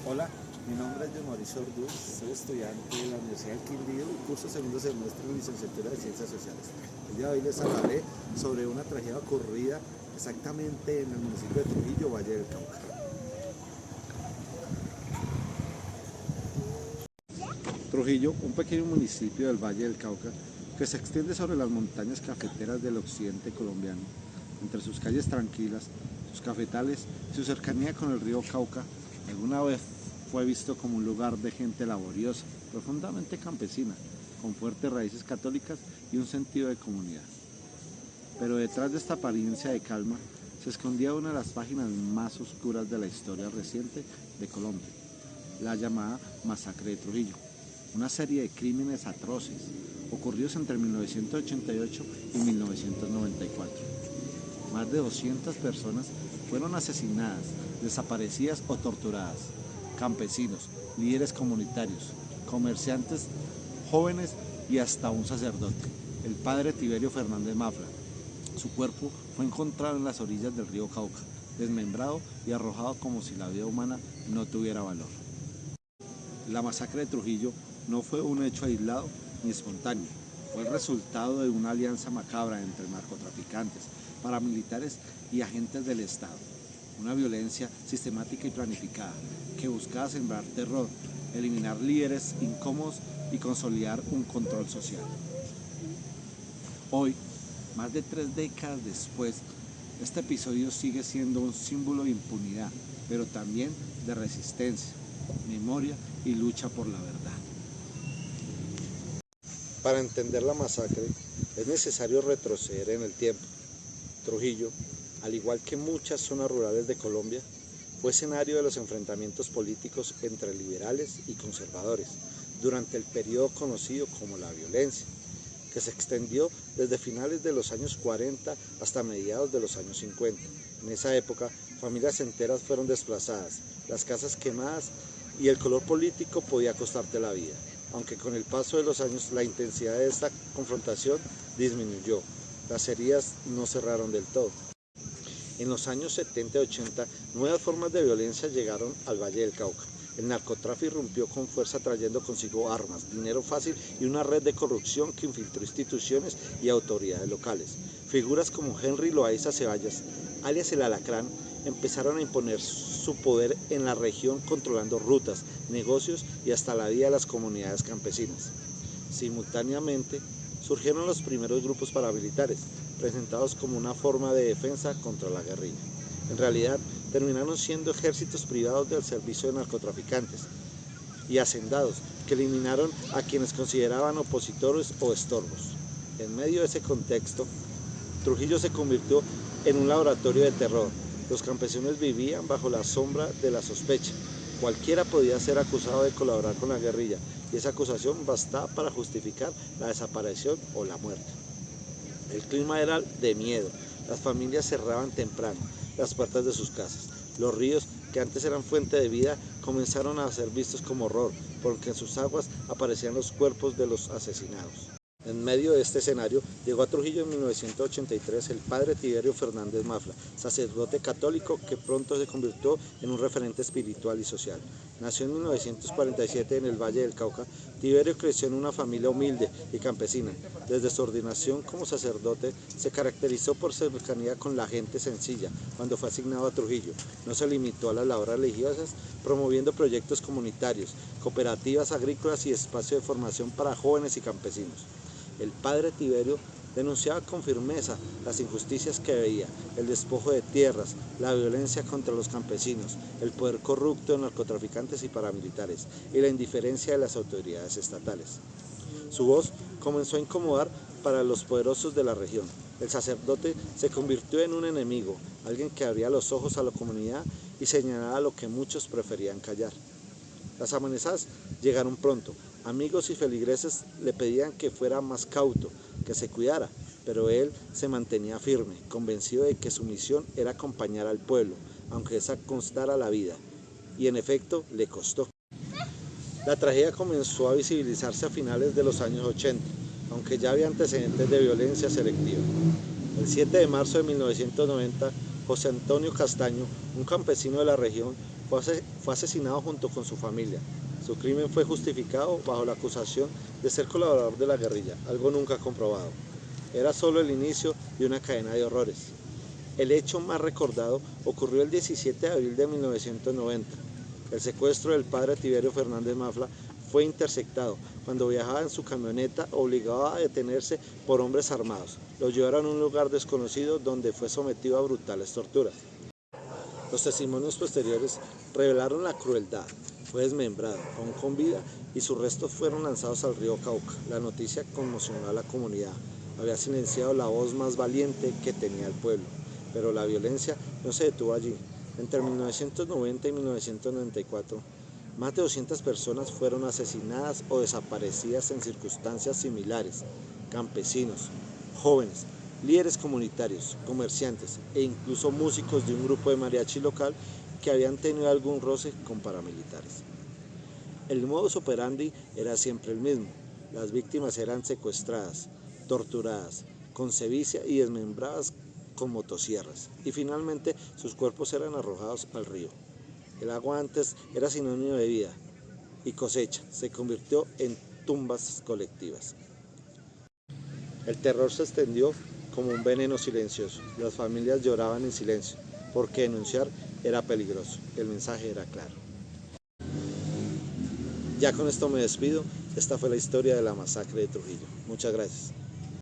Hola, mi nombre es John Mauricio Orduz, soy estudiante de la Universidad del Quindío y curso segundo semestre de licenciatura de Ciencias Sociales. El día de hoy les hablaré sobre una tragedia ocurrida exactamente en el municipio de Trujillo, Valle del Cauca. Trujillo, un pequeño municipio del Valle del Cauca que se extiende sobre las montañas cafeteras del occidente colombiano. Entre sus calles tranquilas, sus cafetales y su cercanía con el río Cauca, alguna vez fue visto como un lugar de gente laboriosa, profundamente campesina, con fuertes raíces católicas y un sentido de comunidad. Pero detrás de esta apariencia de calma se escondía una de las páginas más oscuras de la historia reciente de Colombia, la llamada Masacre de Trujillo, una serie de crímenes atroces ocurridos entre 1988 y 1994. Más de 200 personas fueron asesinadas, desaparecidas o torturadas. Campesinos, líderes comunitarios, comerciantes, jóvenes y hasta un sacerdote, el padre Tiberio Fernández Mafra. Su cuerpo fue encontrado en las orillas del río Cauca, desmembrado y arrojado como si la vida humana no tuviera valor. La masacre de Trujillo no fue un hecho aislado ni espontáneo, fue el resultado de una alianza macabra entre narcotraficantes, paramilitares y agentes del Estado. Una violencia sistemática y planificada que buscaba sembrar terror, eliminar líderes incómodos y consolidar un control social. Hoy, más de 3 décadas después, este episodio sigue siendo un símbolo de impunidad, pero también de resistencia, memoria y lucha por la verdad. Para entender la masacre es necesario retroceder en el tiempo. Trujillo, al igual que muchas zonas rurales de Colombia, fue escenario de los enfrentamientos políticos entre liberales y conservadores durante el periodo conocido como la violencia, que se extendió desde finales de los años 40 hasta mediados de los años 50. En esa época, familias enteras fueron desplazadas, las casas quemadas y el color político podía costarte la vida. Aunque con el paso de los años la intensidad de esta confrontación disminuyó, las heridas no cerraron del todo. En los años 70 y 80, nuevas formas de violencia llegaron al Valle del Cauca. El narcotráfico irrumpió con fuerza trayendo consigo armas, dinero fácil y una red de corrupción que infiltró instituciones y autoridades locales. Figuras como Henry Loaiza Ceballos, alias el Alacrán, empezaron a imponer su poder en la región controlando rutas, negocios y hasta la vida de las comunidades campesinas. Simultáneamente, surgieron los primeros grupos paramilitares, presentados como una forma de defensa contra la guerrilla. En realidad, terminaron siendo ejércitos privados del servicio de narcotraficantes y hacendados que eliminaron a quienes consideraban opositores o estorbos. En medio de ese contexto, Trujillo se convirtió en un laboratorio de terror. Los campesinos vivían bajo la sombra de la sospecha. Cualquiera podía ser acusado de colaborar con la guerrilla y esa acusación bastaba para justificar la desaparición o la muerte. El clima era de miedo, las familias cerraban temprano las puertas de sus casas. Los ríos, que antes eran fuente de vida, comenzaron a ser vistos como horror, porque en sus aguas aparecían los cuerpos de los asesinados. En medio de este escenario, llegó a Trujillo en 1983 el padre Tiberio Fernández Mafra, sacerdote católico que pronto se convirtió en un referente espiritual y social. Nació en 1947 en el Valle del Cauca. Tiberio creció en una familia humilde y campesina. Desde su ordenación como sacerdote se caracterizó por su cercanía con la gente sencilla. Cuando fue asignado a Trujillo, no se limitó a las labores religiosas, promoviendo proyectos comunitarios, cooperativas agrícolas y espacios de formación para jóvenes y campesinos. El padre Tiberio denunciaba con firmeza las injusticias que veía, el despojo de tierras, la violencia contra los campesinos, el poder corrupto de narcotraficantes y paramilitares y la indiferencia de las autoridades estatales. Su voz comenzó a incomodar para los poderosos de la región. El sacerdote se convirtió en un enemigo, alguien que abría los ojos a la comunidad y señalaba lo que muchos preferían callar. Las amenazas llegaron pronto. Amigos y feligreses le pedían que fuera más cauto, que se cuidara, pero él se mantenía firme, convencido de que su misión era acompañar al pueblo, aunque esa costara la vida. Y en efecto, le costó. La tragedia comenzó a visibilizarse a finales de los años 80, aunque ya había antecedentes de violencia selectiva. El 7 de marzo de 1990, José Antonio Castaño, un campesino de la región, Fue asesinado junto con su familia. Su crimen fue justificado bajo la acusación de ser colaborador de la guerrilla, algo nunca comprobado. Era solo el inicio de una cadena de horrores. El hecho más recordado ocurrió el 17 de abril de 1990. El secuestro del padre Tiberio Fernández Mafla fue interceptado cuando viajaba en su camioneta obligado a detenerse por hombres armados. Lo llevaron a un lugar desconocido donde fue sometido a brutales torturas. Los testimonios posteriores revelaron la crueldad. Fue desmembrado, aún con vida, y sus restos fueron lanzados al río Cauca. La noticia conmocionó a la comunidad. Había silenciado la voz más valiente que tenía el pueblo. Pero la violencia no se detuvo allí. Entre 1990 y 1994, más de 200 personas fueron asesinadas o desaparecidas en circunstancias similares. Campesinos, jóvenes, líderes comunitarios, comerciantes e incluso músicos de un grupo de mariachi local que habían tenido algún roce con paramilitares. El modus operandi era siempre el mismo. Las víctimas eran secuestradas, torturadas, con sevicia y desmembradas con motosierras, y finalmente sus cuerpos eran arrojados al río. El agua antes era sinónimo de vida y cosecha, se convirtió en tumbas colectivas. El terror se extendió como un veneno silencioso. Las familias lloraban en silencio, porque denunciar era peligroso. El mensaje era claro. Ya con esto me despido. Esta fue la historia de la masacre de Trujillo. Muchas gracias.